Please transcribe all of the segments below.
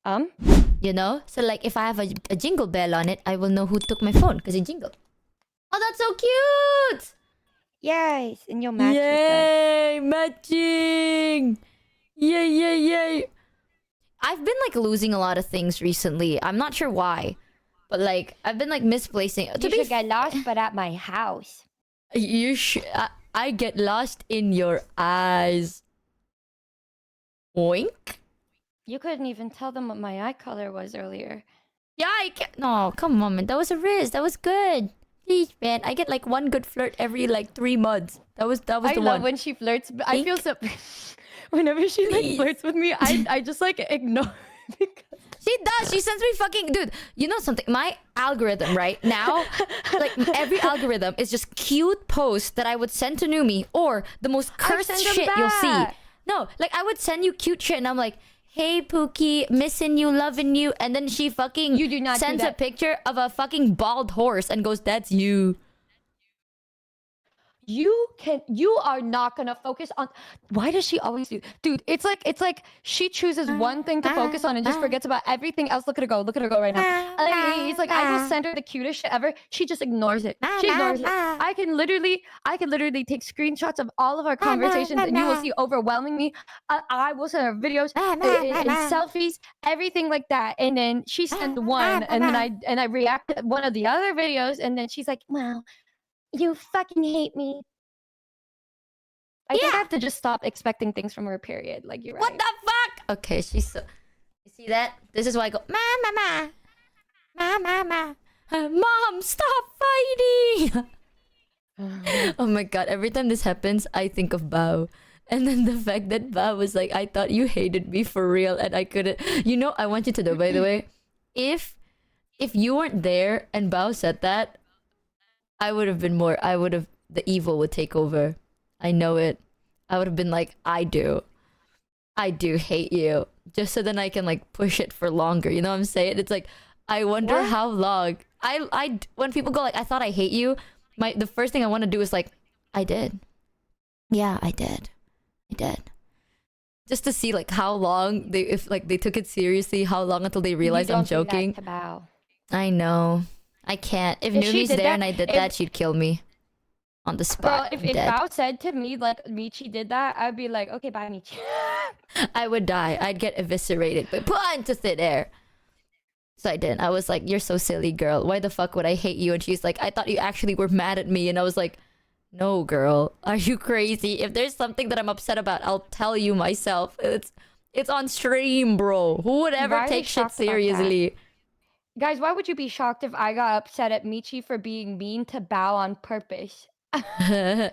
Um? You know? So like if I have a jingle bell on it, I will know who took my phone because it jingled. Oh, that's so cute! Yes, and you'll match with them. Yay! Matching! Yay, yay, yay! I've been like losing a lot of things recently. I'm not sure why. But like, I've been like misplacing. You should get lost, but at my house. You should. I get lost in your eyes. Oink. You couldn't even tell them what my eye color was earlier. Yeah, I can't. No, come on, man. That was a riz. That was good. Please, man. I get like one good flirt every like 3 months. That was the one. I love when she flirts. But I feel so. Whenever she like flirts with me, I just like ignore. Because she does. She sends me fucking dude. You know something? My algorithm right now, like every algorithm is just cute posts that I would send to Numi or the most cursed shit you'll see. No, like I would send you cute shit, and I'm like, "Hey Pookie, missing you, loving you," and then she fucking You do not sends do a that. picture of a fucking bald horse and goes, "That's you." You are not gonna focus on. Why does she always do, dude? It's like she chooses one thing to focus on and just forgets about everything else. Look at her go right now. It's like I will send her the cutest shit ever. She just ignores it. She ignores it. I can literally take screenshots of all of our conversations and you will see overwhelming me. I will send her videos and selfies, everything like that, and then she sends one and then I react to one of the other videos and then she's like, "Wow, you fucking hate me." I think I have to just stop expecting things from her, period. Like, you're right. What the fuck? Okay, she's so... You see that? This is why I go, Ma. Mom, stop fighting! Oh my god, every time this happens, I think of Bao. And then the fact that Bao was like, I thought you hated me for real and I couldn't... You know, I want you to know, by the way, if you weren't there and Bao said that, I would have been more... The evil would take over. I know it. I would have been like, I do hate you. Just so then I can like push it for longer. You know what I'm saying? It's like, I wonder how long. When people go like, I thought I hate you, the first thing I want to do is like, I did. Yeah, I did. Just to see like how long if they took it seriously, how long until they realized I'm joking. Do that to Bao. I know. I can't. If If she Numi's did there that- and I did that, she'd kill me. On the Bro, spot. if dead. Bao said to me like Michi did that, I'd be like, okay, bye Michi. I would die. I'd get eviscerated, but put into thin air. So I didn't. I was like, you're so silly, girl. Why the fuck would I hate you? And she's like, I thought you actually were mad at me. And I was like, no, girl. Are you crazy? If there's something that I'm upset about, I'll tell you myself. It's on stream, bro. Who would ever take shit seriously? Guys, why would you be shocked if I got upset at Michi for being mean to Bao on purpose? I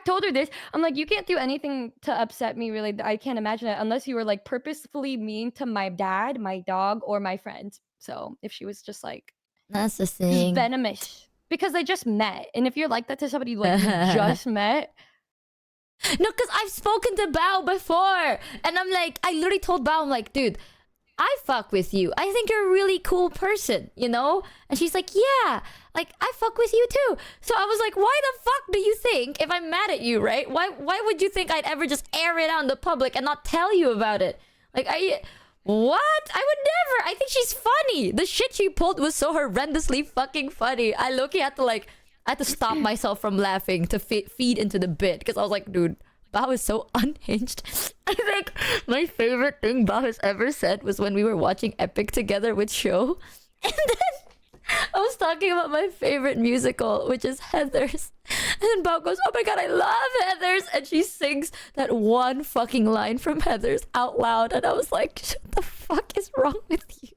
told her this. I'm like, you can't do anything to upset me, really. I can't imagine it unless you were like purposefully mean to my dad, my dog, or my friends. So if she was just like, that's the thing, venomous because they just met, and if you're like that to somebody like you just met. No, because I've spoken to Bao before, and I'm like, I literally told Bao, I'm like, dude, I fuck with you. I think you're a really cool person, you know? And she's like, yeah, like, I fuck with you too. So I was like, why the fuck do you think, if I'm mad at you, right? Why would you think I'd ever just air it out in the public and not tell you about it? Like, what? I would never. I think she's funny. The shit she pulled was so horrendously fucking funny. I low-key had to stop myself from laughing to feed into the bit. Because I was like, dude, Bao is so unhinged. I think my favorite thing Bao has ever said was when we were watching Epic together with Show. And then I was talking about my favorite musical, which is Heathers. And then Bao goes, oh my god, I love Heathers. And she sings that one fucking line from Heathers out loud. And I was like, what the fuck is wrong with you?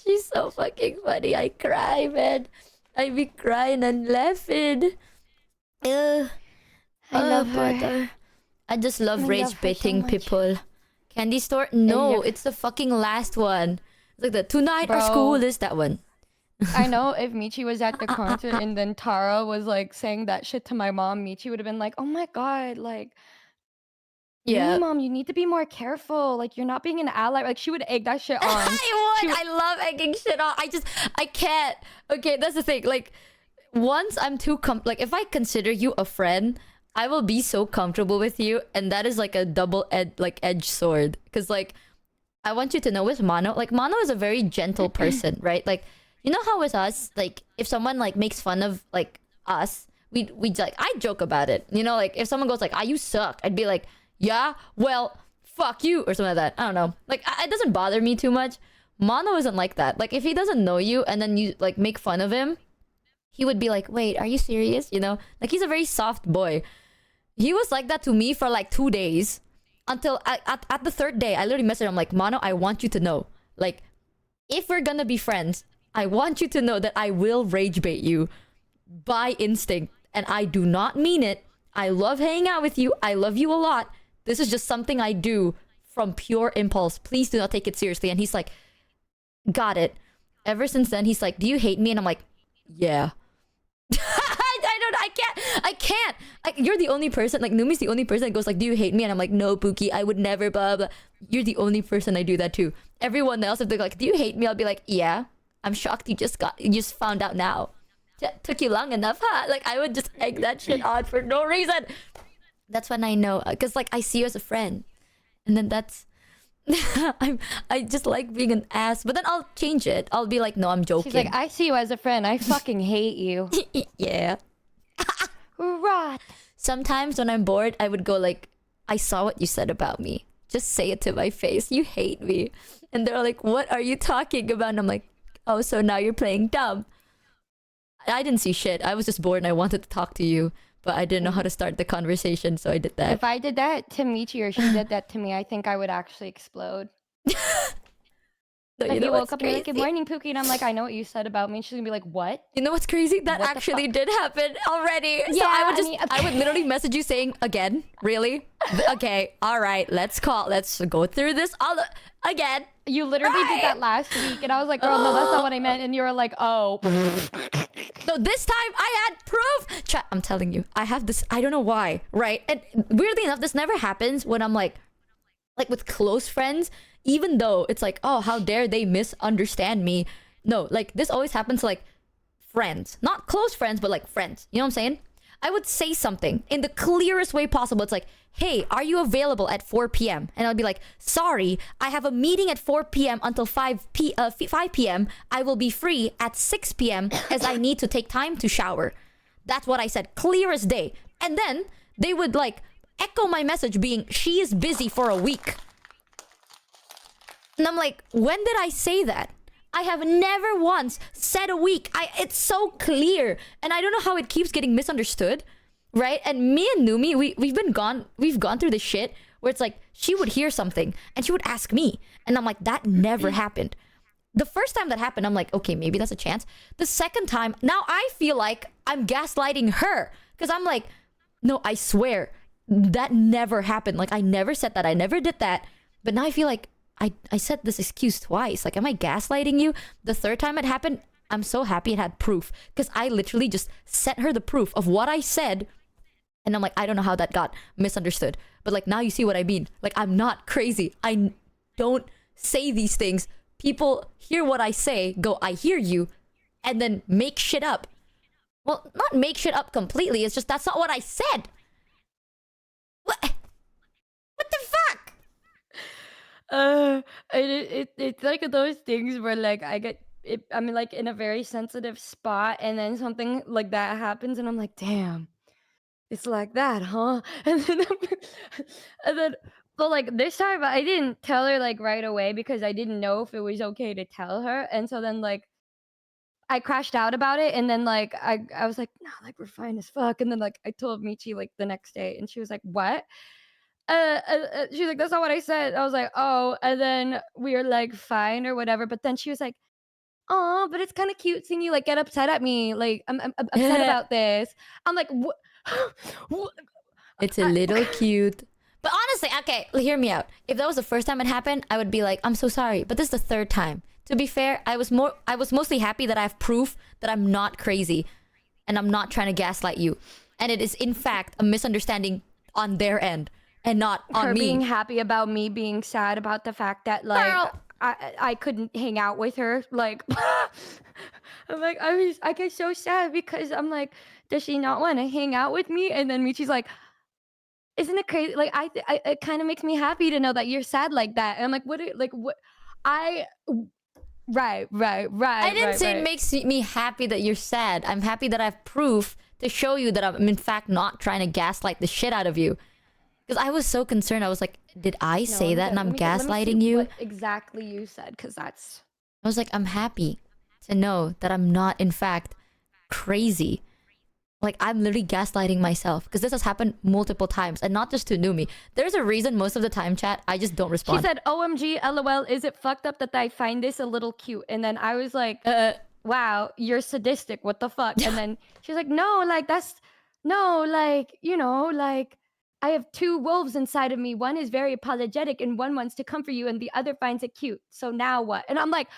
She's so fucking funny. I cry, man. I be crying and laughing. I love her. I just love rage baiting people. Candy store? No, it's the fucking last one. It's like the tonight our school is that one. I know if Michi was at the concert and then Tara was like saying that shit to my mom, Michi would have been like, oh my god, like, yeah, mom, you need to be more careful. Like, you're not being an ally. Like, she would egg that shit on. I love egging shit on. I can't. Okay, that's the thing. Like, once I'm too like, if I consider you a friend, I will be so comfortable with you, and that is like a double edged sword. Because like, I want you to know with Mono, like Mono is a very gentle person, right? Like, you know how with us, like if someone like makes fun of like us, we like I joke about it. You know, like if someone goes like, "Ah, you suck," I'd be like, "Yeah, well, fuck you," or something like that. I don't know. Like it doesn't bother me too much. Mono isn't like that. Like if he doesn't know you and then you like make fun of him, he would be like, "Wait, are you serious?" You know, like he's a very soft boy. He was like that to me for like 2 days until at the third day, I literally messaged him like, Mono, I want you to know, like, if we're gonna be friends, I want you to know that I will rage bait you by instinct, and I do not mean it. I love hanging out with you. I love you a lot. This is just something I do from pure impulse. Please do not take it seriously. And he's like, got it. Ever since then, he's like, do you hate me? And I'm like, yeah. I can't. You're the only person, like Numi's the only person that goes like, do you hate me? And I'm like, no, Pookie, I would never, blah, blah. You're the only person I do that to. Everyone else, if they're like, do you hate me? I'll be like, yeah. I'm shocked you just found out now. Took you long enough, huh? Like, I would just egg that shit on for no reason. That's when I know, because like, I see you as a friend. And then that's... I just like being an ass, but then I'll change it. I'll be like, no, I'm joking. She's like, I see you as a friend. I fucking hate you. Yeah. Right. Sometimes when I'm bored, I would go like, I saw what you said about me. Just say it to my face. You hate me. And they're like, what are you talking about? And I'm like, oh, so now you're playing dumb. I didn't see shit. I was just bored and I wanted to talk to you, but I didn't know how to start the conversation, so I did that. If I did that to Michi or she did that to me, I think I would actually explode. No, Like, you know you what's woke up and you're like, crazy? good morning, Pookie. And I'm like, I know what you said about me. And she's gonna be like, what? You know what's crazy? That What the actually fuck? did happen already. So Yeah, I would I just, mean- I would literally message you saying, again? Really? Okay, all right, let's go through this all again. You literally did that last week. And I was like, girl, no, that's not what I meant. And you were like, oh. No, this time I had proof. Chat, I'm telling you, I have this, I don't know why, right? And weirdly enough, this never happens when I'm like with close friends, even though it's like, oh, how dare they misunderstand me. No, like this always happens to like friends, not close friends, but like friends. You know what I'm saying? I would say something in the clearest way possible. It's like, hey, are you available at 4 p.m? And I'll be like, sorry, I have a meeting at 4 p.m. until 5 p.m. I will be free at 6 p.m. as I need to take time to shower. That's what I said, clear as day. And then they would like echo my message being, she is busy for a week. And I'm like, when did I say that? I have never once said a week. It's so clear. And I don't know how it keeps getting misunderstood. Right? And me and Numi, we've gone through this shit where it's like she would hear something and she would ask me. And I'm like, that never happened. The first time that happened, I'm like, okay, maybe that's a chance. The second time, now I feel like I'm gaslighting her. Because I'm like, no, I swear, that never happened. Like, I never said that. I never did that. But now I feel like I said this excuse twice. Like, am I gaslighting you? The third time it happened, I'm so happy it had proof. Because I literally just sent her the proof of what I said. And I'm like, I don't know how that got misunderstood. But like, now you see what I mean. Like, I'm not crazy. I don't say these things. People hear what I say, go, I hear you, and then make shit up. Well, not make shit up completely. It's just, that's not what I said. What the fuck? It's like those things where like I'm like in a very sensitive spot, and then something like that happens, and I'm like, damn, it's like that, huh? And then, but like this time, I didn't tell her like right away because I didn't know if it was okay to tell her, and so then like I crashed out about it, and then like I was like, no, like we're fine as fuck, and then like I told Michi like the next day, and she was like, what? She's like, that's not what I said. I was like, oh, and then we were like, fine or whatever. But then she was like, oh, but it's kind of cute seeing you like get upset at me. Like, I'm upset about this. I'm like, what? It's a little cute. But honestly, okay, hear me out. If that was the first time it happened, I would be like, I'm so sorry. But this is the third time. To be fair, I was mostly happy that I have proof that I'm not crazy and I'm not trying to gaslight you. And it is in fact a misunderstanding on their end and not on her me. being happy about me being sad about the fact that like Girl. I couldn't hang out with her. Like, I'm like, I get so sad because I'm like, does she not want to hang out with me? And then Michi's like, isn't it crazy? Like it kind of makes me happy to know that you're sad like that. And I'm like, what? I right. I didn't say it makes me happy that you're sad. I'm happy that I have proof to show you that I'm in fact not trying to gaslight the shit out of you. Because I was so concerned. I was like, did I say that and I'm gaslighting you? What exactly you said, because that's... I was like, I'm happy to know that I'm not in fact crazy. Like, I'm literally gaslighting myself. Because this has happened multiple times. And not just to Numi. There's a reason most of the time, chat, I just don't respond. She said, OMG, LOL, is it fucked up that I find this a little cute? And then I was like, wow, you're sadistic. What the fuck? And then she's like, no, like, that's... No, like, you know, like... I have two wolves inside of me. One is very apologetic and one wants to comfort you and the other finds it cute. So now what? And I'm like,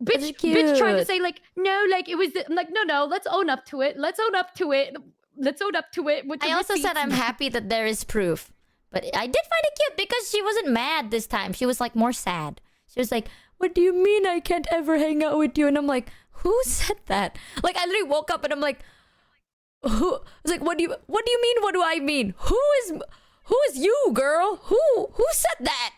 bitch trying to say like, no, like it was, I'm like, no, let's own up to it. Let's own up to it. I also said I'm happy that there is proof. But I did find it cute because she wasn't mad this time. She was like more sad. She was like, what do you mean I can't ever hang out with you? And I'm like, who said that? Like I literally woke up and I'm like, who? I was like, what do you mean? What do I mean? Who is you, girl? Who said that?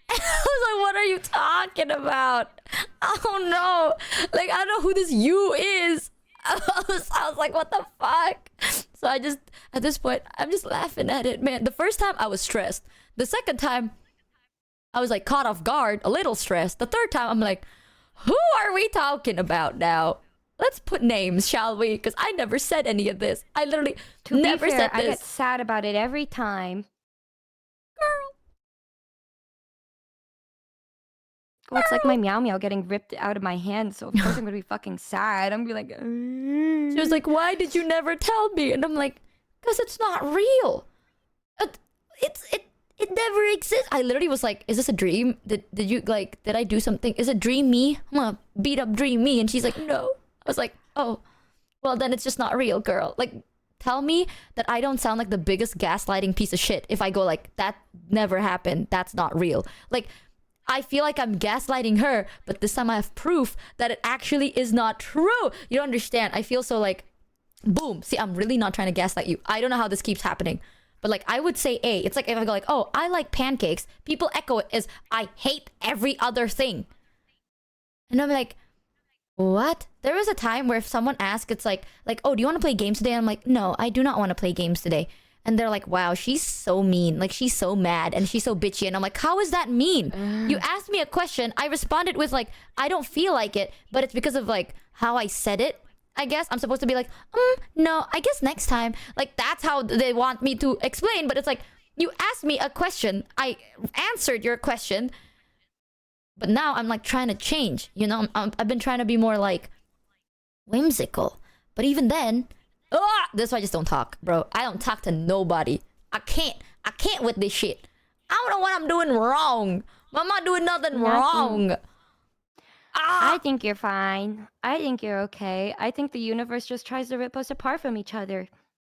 And I was like, what are you talking about? Oh no. Like, I don't know who this you is. I was like, what the fuck? So I just, at this point, I'm just laughing at it, man. The first time I was stressed. The second time, I was like caught off guard, a little stressed. The third time, I'm like, who are we talking about now? Let's put names, shall we? Because I never said any of this. I literally never said this. I get sad about it every time. Girl. Well, it's like my meow meow getting ripped out of my hand, so of course I'm gonna be fucking sad. I'm gonna be like... She was like, why did you never tell me? And I'm like, because it's not real. It never exists. I literally was like, is this a dream? Did you, like, did I do something? Is it dream me? I'm gonna beat up dream me. And she's like, no. I was like, oh, well then it's just not real, girl. Like, tell me that I don't sound like the biggest gaslighting piece of shit if I go like, that never happened. That's not real. Like, I feel like I'm gaslighting her, but this time I have proof that it actually is not true. You don't understand. I feel so like, boom. See, I'm really not trying to gaslight you. I don't know how this keeps happening. But like, I would say A. It's like if I go like, oh, I like pancakes. People echo it as, I hate every other thing. And I'm like, what? There was a time where if someone asks, it's like, oh, do you want to play games today? I'm like, no, I do not want to play games today. And they're like, wow, she's so mean. Like, she's so mad and she's so bitchy. And I'm like, how is that mean? You asked me a question. I responded with like, I don't feel like it, but it's because of like how I said it. I guess I'm supposed to be like, no, I guess next time. Like, that's how they want me to explain. But it's like, you asked me a question. I answered your question. But now I'm like trying to change. You know, I've been trying to be more like whimsical. But even then, this is why I just don't talk, bro. I don't talk to nobody. I can't with this shit. I don't know what I'm doing wrong. I'm not doing nothing wrong. I think you're fine. I think you're okay. I think the universe just tries to rip us apart from each other.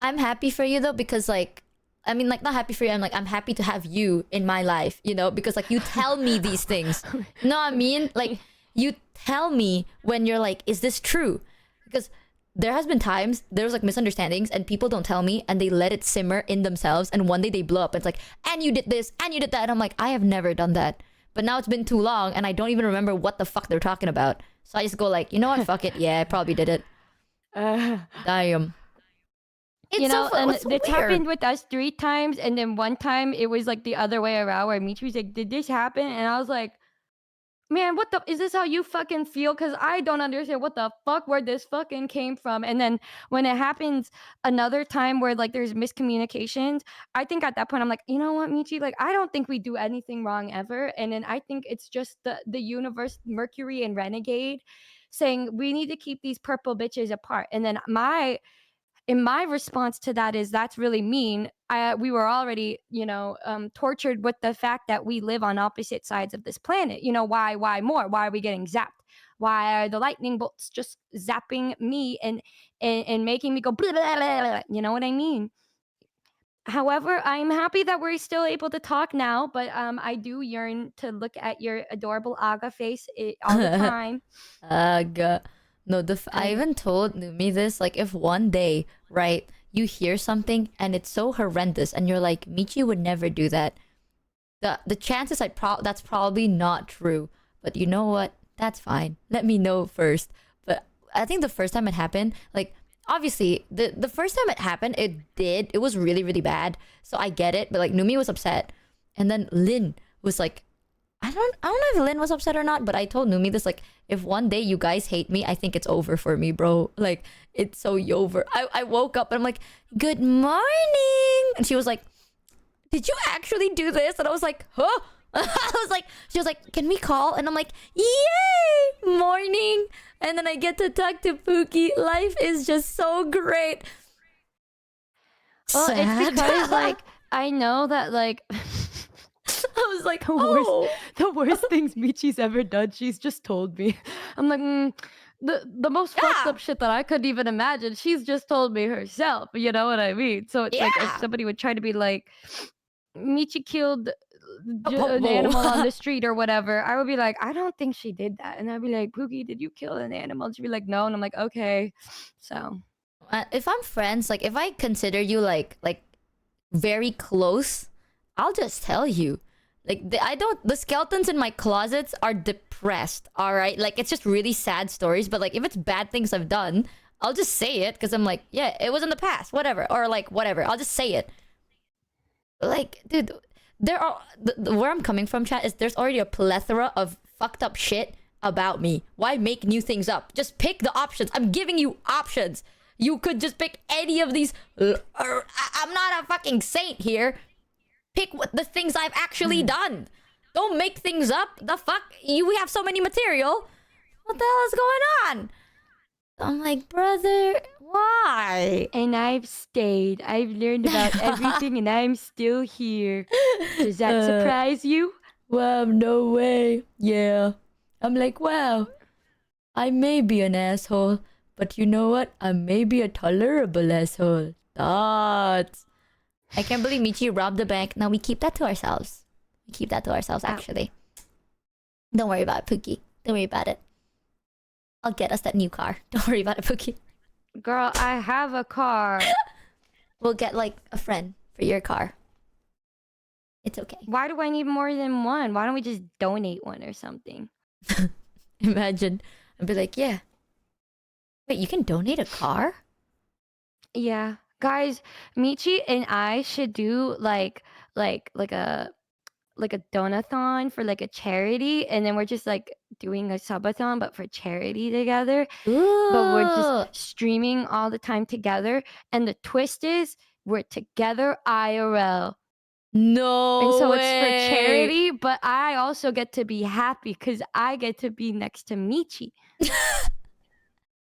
I'm happy for you though, because like, I mean, like, not happy for you. I'm happy to have you in my life, you know, because like you tell me these things. You know what I mean? Like, you tell me when you're like, is this true? Because there has been times there's like misunderstandings and people don't tell me and they let it simmer in themselves and one day they blow up. It's like, and you did this and you did that. And I'm like, I have never done that. But now it's been too long and I don't even remember what the fuck they're talking about. So I just go like, you know what? Fuck it. Yeah, I probably did it. Damn. It's you know, so and it's it's weird. happened with us 3 times, and then one time it was like the other way around where Michi was like, did this happen? And I was like, man, what the, is this how you fucking feel? Because I don't understand what the fuck, where this fucking came from. And then when it happens another time where like there's miscommunications, I think at that point I'm like, you know what, Michi, like I don't think we do anything wrong ever. And then I think it's just the universe, Mercury and Renegade saying we need to keep these purple bitches apart. And then my response to that is, that's really mean. We were already, you know, tortured with the fact that we live on opposite sides of this planet. You know, why more? Why are we getting zapped? Why are the lightning bolts just zapping me and making me go blah, blah, blah, blah, you know what I mean? However, I'm happy that we're still able to talk now, but I do yearn to look at your adorable Aga face all the time. Aga. No, I even told Numi this, like, if one day, right, you hear something and it's so horrendous and you're like, Michi would never do that. The chances that's probably not true. But you know what? That's fine. Let me know first. But I think the first time it happened, like obviously the first time it happened, it was really, really bad. So I get it, but like Numi was upset. And then Lin was like, I don't know if Lin was upset or not, but I told Numi this, like, if one day you guys hate me, I think it's over for me, bro. Like, it's so over. I woke up and I'm like, good morning. And she was like, did you actually do this? And I was like, huh? She was like, can we call? And I'm like, yay, morning. And then I get to talk to Pookie. Life is just so great. Well, it's Sad. because like I know that like I was like, the oh. the worst things Michi's ever done, she's just told me. I'm like, the most fucked Yeah. up shit that I couldn't even imagine, she's just told me herself. You know what I mean? So it's like if Yeah. somebody would try to be like, Michi killed an Whoa. animal on the street or whatever, I would be like, I don't think she did that. And I'd be like, Pookie, did you kill an animal? And she'd be like, no. And I'm like, okay. So If I'm friends, like if I consider you like very close, I'll just tell you. Like the skeletons in my closets are depressed, all right? Like it's just really sad stories, but like if it's bad things I've done, I'll just say it because I'm like, yeah, it was in the past, whatever, or like whatever. I'll just say it. Like, dude, there are where I'm coming from, chat, is there's already a plethora of fucked up shit about me. Why make new things up? Just pick the options. I'm giving you options. You could just pick any of these. I'm not a fucking saint here. Pick what the things I've actually done. Don't make things up. The fuck? We have so many material. What the hell is going on? I'm like, brother, why? and I've stayed. I've learned about everything and I'm still here. Does that surprise you? Wow, no way. Yeah. I'm like, wow. I may be an asshole, but you know what? I may be a tolerable asshole. Thoughts. I can't believe Michi robbed the bank. Now we keep that to ourselves. We keep that to ourselves, actually. Don't worry about it, Pookie. Don't worry about it. I'll get us that new car. Don't worry about it, Pookie. Girl, I have a car. We'll get like a friend for your car. It's okay. Why do I need more than one? Why don't we just donate one or something? Imagine. I'd be like, yeah. Wait, you can donate a car? Yeah. Guys, Michi and I should do like a donathon for like a charity, and then we're just like doing a subathon but for charity together. Ooh. But we're just streaming all the time together, and the twist is we're together IRL. No And so way. it's for charity, but I also get to be happy because I get to be next to Michi.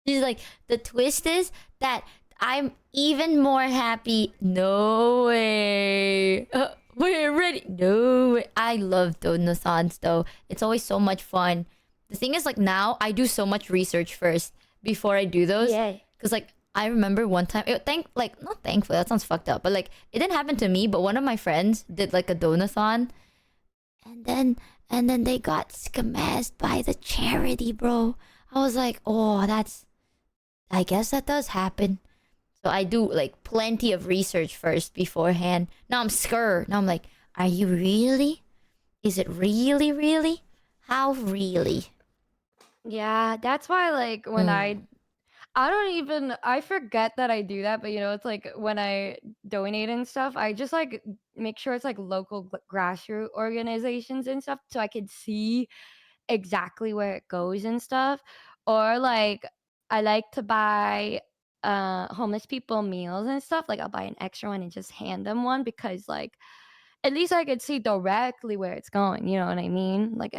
She's like, the twist is that I'm even more happy. No way. We're ready. No way. I love donathons though. It's always so much fun. The thing is, like, now I do so much research first before I do those. Yeah. Because like I remember one time, not thankfully, that sounds fucked up, but like it didn't happen to me, but one of my friends did like a donathon, and then they got scamassed by the charity, bro. I was like, oh, I guess that does happen. So I do like plenty of research first beforehand. Now I'm scared. Now I'm like, are you really? Is it really, really? How really? Yeah, that's why like when I forget that I do that, but you know, it's like when I donate and stuff, I just like make sure it's like local grassroots organizations and stuff so I could see exactly where it goes and stuff. Or like I like to buy homeless people meals and stuff. Like I'll buy an extra one and just hand them one because like at least I could see directly where it's going. You know what I mean? Like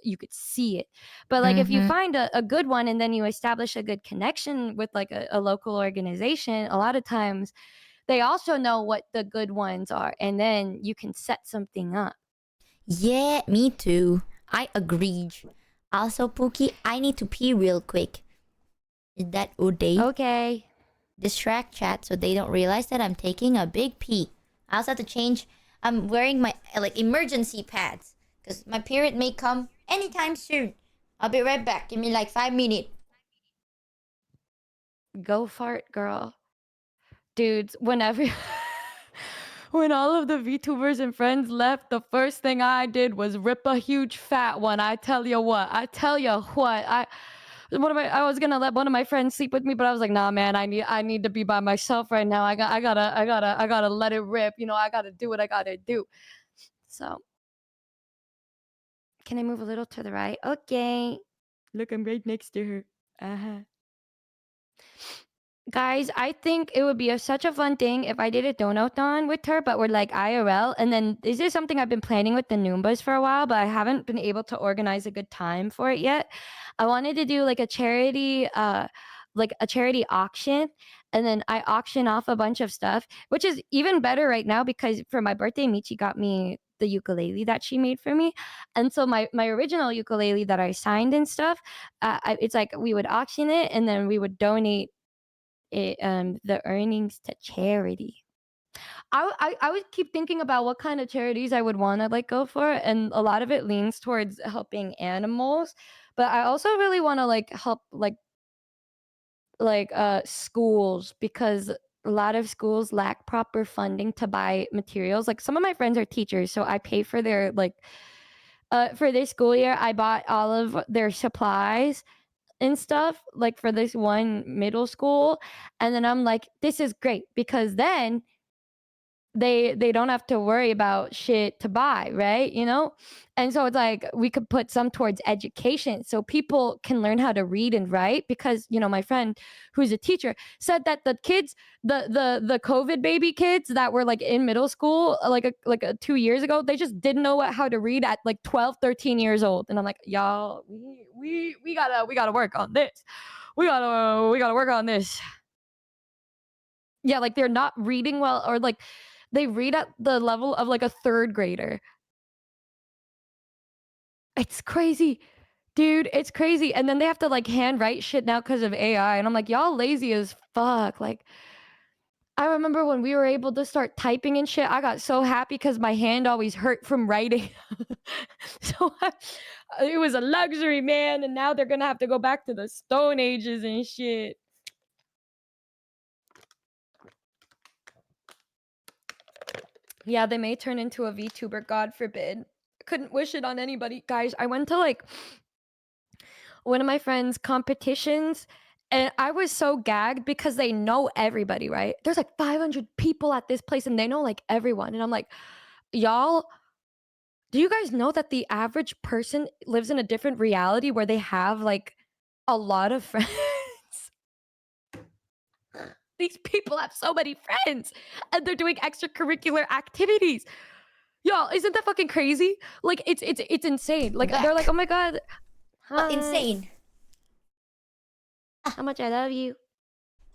you could see it. But like if you find a good one and then you establish a good connection with like a local organization, a lot of times they also know what the good ones are, and then you can set something up. Yeah, me too. I agree. Also, Pookie, I need to pee real quick. Is that okay? Okay. Distract chat so they don't realize that I'm taking a big pee. I also have to change. I'm wearing my like emergency pads because my period may come anytime soon. I'll be right back. Give me like 5 minutes. Go fart, girl. dudes, when all of the VTubers and friends left, the first thing I did was rip a huge fat one. I tell you what. I was gonna let one of my friends sleep with me, but I was like, nah, man, I need to be by myself right now. I gotta let it rip. You know, I gotta do what I gotta do. So, can I move a little to the right? Okay. Look, I'm right next to her. Uh-huh. Guys, I think it would be such a fun thing if I did a donathon with her, but we're like IRL. And then this is something I've been planning with the Noombas for a while, but I haven't been able to organize a good time for it yet. I wanted to do like a charity auction, and then I auction off a bunch of stuff, which is even better right now because for my birthday, Michi got me the ukulele that she made for me. And so my original ukulele that I signed and stuff, it's like we would auction it and then we would donate the earnings to charity. I would keep thinking about what kind of charities I would want to like go for, and a lot of it leans towards helping animals, but I also really want to like help schools, because a lot of schools lack proper funding to buy materials. Like some of my friends are teachers, so I pay for their for this school year I bought all of their supplies and stuff, like for this one middle school. And then I'm like, this is great because then they don't have to worry about shit to buy, right? You know? And so it's like we could put some towards education so people can learn how to read and write, because you know, my friend who's a teacher said that the kids, the COVID baby kids that were like in middle school 2 years ago, they just didn't know how to read at like 12, 13 years old. And I'm like, y'all, we gotta work on this. We gotta work on this. Yeah, like they're not reading well, or like they read at the level of like a third grader. It's crazy, dude. It's crazy. And then they have to like hand write shit now because of AI. And I'm like, y'all lazy as fuck. Like, I remember when we were able to start typing and shit, I got so happy because my hand always hurt from writing. It was a luxury, man. And now they're gonna have to go back to the Stone Ages and shit. Yeah, they may turn into a VTuber, God forbid. Couldn't wish it on anybody. Guys, I went to like one of my friends' competitions, and I was so gagged because they know everybody, right? There's like 500 people at this place and they know like everyone. And I'm like, y'all, do you guys know that the average person lives in a different reality where they have like a lot of friends? These people have so many friends and they're doing extracurricular activities. Y'all, isn't that fucking crazy? Like it's insane. Like they're like, oh my god, What hi. insane? How much I love you.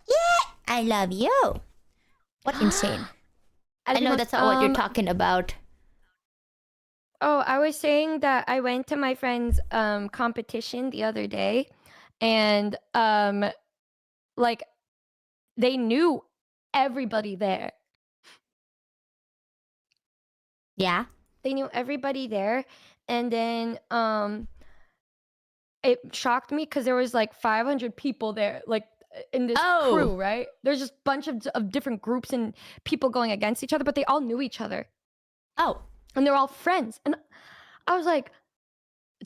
Yeah, I love you. What insane? I know that's not what you're talking about. Oh, I was saying that I went to my friend's competition the other day, and like they knew everybody there. Yeah. They knew everybody there, and then it shocked me because there was like 500 people there, like in this crew, right? There's just a bunch of different groups and people going against each other, but they all knew each other. Oh. And they're all friends. And I was like,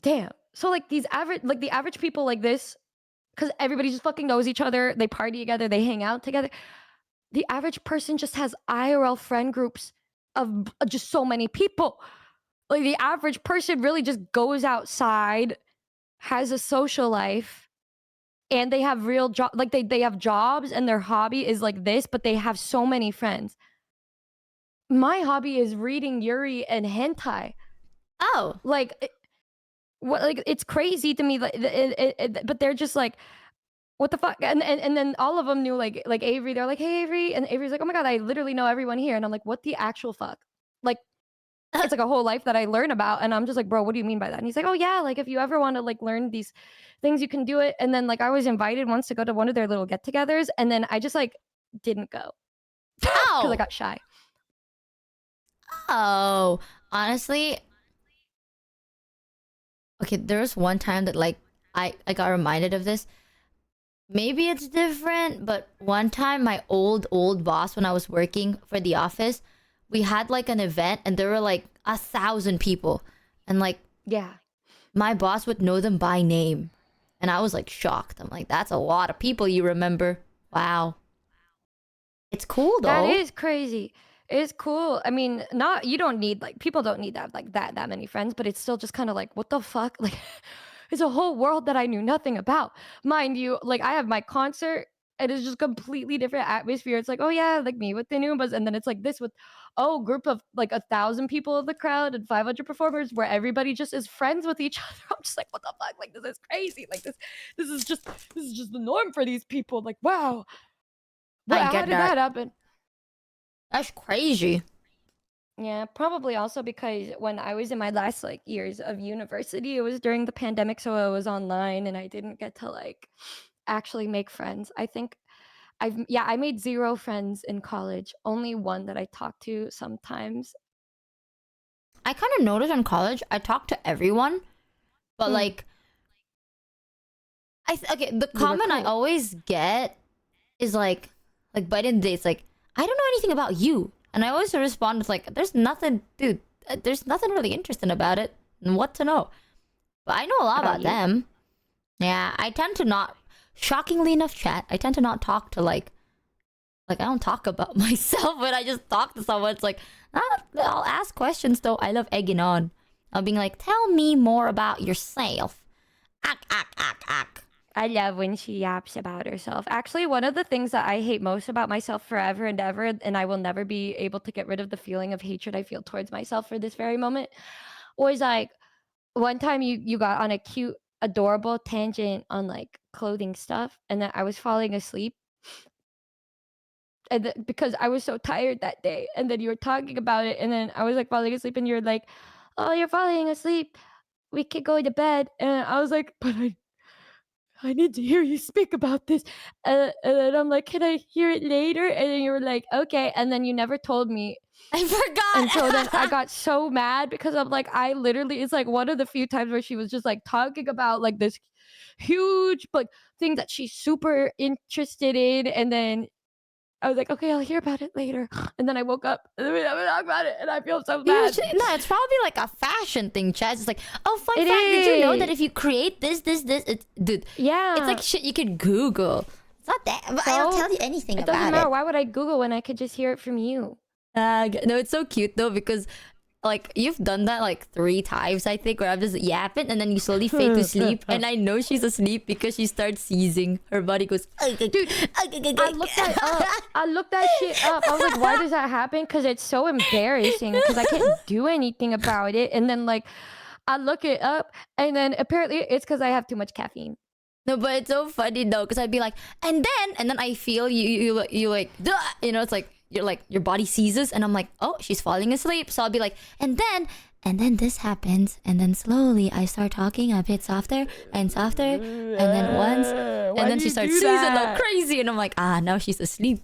damn. So like the average people like this, because everybody just fucking knows each other, they party together, they hang out together. The average person just has IRL friend groups of just so many people. Like the average person really just goes outside, has a social life, and they have real job, like they have jobs and their hobby is like this, but they have so many friends. My hobby is reading Yuri and hentai. Oh. Like it's crazy to me, but they're just like, what the fuck? And then all of them knew like Avery. They're like, hey Avery, and Avery's like, oh my god, I literally know everyone here. And I'm like, what the actual fuck? Like it's like a whole life that I learn about. And I'm just like, bro, what do you mean by that? And he's like, oh yeah, like if you ever want to like learn these things, you can do it. And then like I was invited once to go to one of their little get-togethers, and then I just like didn't go because I got shy. Oh, honestly, okay, there was one time that like I got reminded of this. Maybe it's different, but one time my old boss, when I was working for the office, we had like an event and there were like 1,000 people, and like Yeah. my boss would know them by name, and I was like shocked. I'm like, that's a lot of people you remember. Wow. It's cool That though. is crazy. It's cool. I mean, not you don't need like people don't need that like that many friends, but it's still just kind of like what the fuck? Like it's a whole world that I knew nothing about. Mind you, like I have my concert and it's just completely different atmosphere. It's like, oh yeah, like me with the Numbas, and then it's like this with group of like 1,000 people in the crowd and 500 performers where everybody just is friends with each other. I'm just like, what the fuck? Like this is crazy. Like this is just the norm for these people. Like wow, I how get did that that. happen? That's crazy. Yeah, probably also because when I was in my last like years of university, it was during the pandemic, so I was online and I didn't get to like actually make friends. I think I made zero friends in college. Only one that I talked to sometimes. I kind of noticed in college, I talked to everyone, but Hmm, like, okay, the you were comment I cool. always get is like by the end of the day, it's like, I don't know anything about you. And I always respond with like, there's nothing, dude, there's nothing really interesting about it. And what to know? But I know a lot About about you. them. Yeah, I tend to not, shockingly enough, chat, I tend to not talk to like I don't talk about myself when I just talk to someone. It's like, I'll ask questions though. I love egging on. I'm being like, tell me more about yourself. Ack, ack, ack, ack. I love when she yaps about herself. Actually, one of the things that I hate most about myself forever and ever, and I will never be able to get rid of the feeling of hatred I feel towards myself for this very moment, was like one time you got on a cute, adorable tangent on like clothing stuff, and then I was falling asleep, and because I was so tired that day, and then you were talking about it, and then I was like falling asleep, and you're like, "Oh, you're falling asleep. We could go to bed." And I was like, "But I need to hear you speak about this." And then I'm like, "Can I hear it later?" And then you were like, "Okay." And then you never told me. I And so then I forgot. got so mad because I'm like, I literally, it's like one of the few times where she was just like talking about like this huge like thing that she's super interested in. And then I was like, okay, I'll hear about it later. And then I woke up and we never talk about it. And I feel so bad. Usually, no, it's probably like a fashion thing, Chaz. It's like, oh, fun It fact, did you know that is. if you create this, it's, dude, it's like Yeah. shit you could Google. It's not that, but I don't So tell you anything it doesn't about matter. it. Why would I Google when I could just hear it from you? No, it's so cute though because like you've done that like 3 times I think, where I'm just yapping and then you slowly fade to sleep, and I know she's asleep because she starts seizing. Her body goes, Dude, I looked that up. I looked that shit up. I was like, why does that happen? Because it's so embarrassing because I can't do anything about it. And then, like, I look it up, and then apparently it's because I have too much caffeine. No, but it's so funny though because I'd be like, and then I feel you like, duh! You know, it's like your body seizes, and I'm like, oh, she's falling asleep. So I'll be like, and then this happens, and then slowly I start talking a bit softer and softer, and then once, and then she starts seizing like crazy, and I'm like, now she's asleep.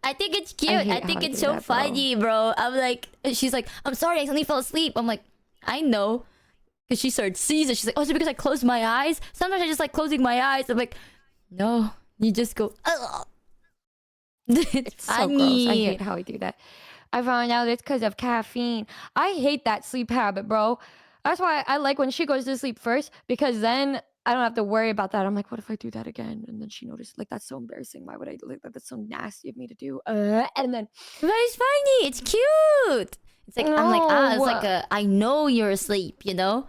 I think it's cute. I hate I how think I it's do so that, bro. funny, bro. I'm like, she's like, I'm sorry, I suddenly fell asleep. I'm like, I know. Because she started seizing. She's like, oh, is it because I closed my eyes? Sometimes I just like closing my eyes. I'm like, no, you just go, ugh. It's So gross. I funny. hate how I do that. I found out it's because of caffeine. I hate that sleep habit, bro. That's why I like when she goes to sleep first, because then I don't have to worry about that. I'm like, what if I do that again? And then she noticed, like, that's so embarrassing. Why would I do that? That's so nasty of me to do. And then, But it's funny. It's cute. It's like, I'm like, it's like no. I know you're asleep, you know?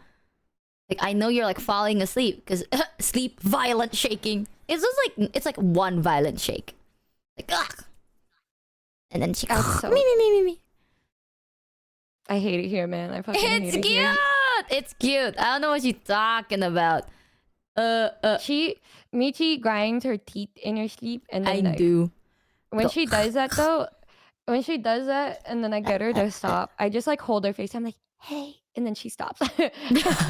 Like, I know you're like falling asleep because sleep, violent shaking. It's just like, it's like one violent shake. Like, ugh. And then she, That's so. me. I hate it here, man. I fucking It's hate it here. cute. It's cute. I don't know what she's talking about. Michi grinds her teeth in her sleep, and then I like, do. when Go. she does that though, when she does that, and then I get her to stop, I just like hold her face. I'm like, hey, and then she stops, and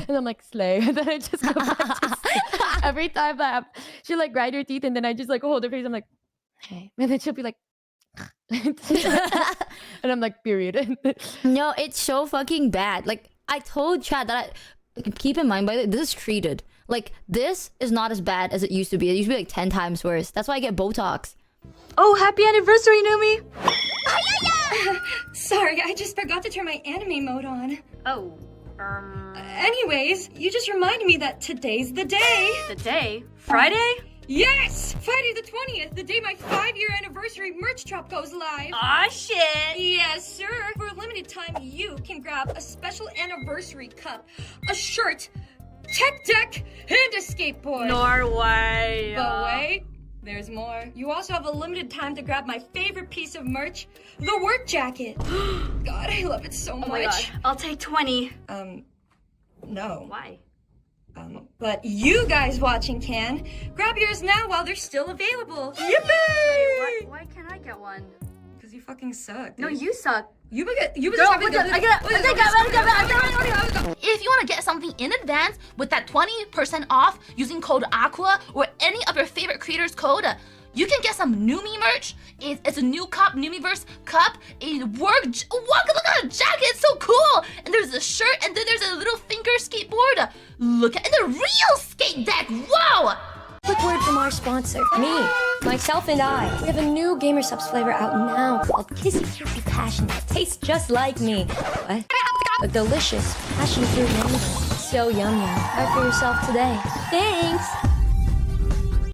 I'm like, slay. And then I just go back to sleep. Every time that she like grind her teeth, and then I just like hold her face. I'm like, hey, and then she'll be like, and I'm like, period. No, it's so fucking bad. Like I told Chad that keep in mind, by the way, this is treated. Like, this is not as bad as it used to be. It used to be like 10 times worse. That's why I get Botox. Oh, happy anniversary, Numi! Sorry, I just forgot to turn my anime mode on. Oh, Anyways, you just reminded me that today's the day. the day? Friday? Yes! Friday the 20th, the day my 5-year anniversary merch drop goes live. Aw, shit! Yes, sir. For a limited time, you can grab a special anniversary cup, a shirt, tech deck, and a skateboard. Norway. But wait, there's more. You also have a limited time to grab my favorite piece of merch, the work jacket. God, I love it so much. Oh my god, I'll take 20. No. Why? But you guys watching can. Grab yours now while they're still available. Wait, Yippee! why can't I get one? Because you fucking suck. No, dude. you suck. You Girl, just what's up? I get it. If you want to get something in advance with that 20% off using code AQUA or any of your favorite creators' code, you can get some Numi merch. It's a new cup, Numiverse cup. A look at the jacket, it's so cool. And there's a shirt, and then there's a little finger skateboard. Look at the real skate deck. Wow! Quick word from our sponsor, me, myself, and I. We have a new Gamer Subs flavor out now called Kissy Kissy Passion that tastes just like me. What? A delicious passion fruit mango. So yum yum. Try for yourself today. Thanks.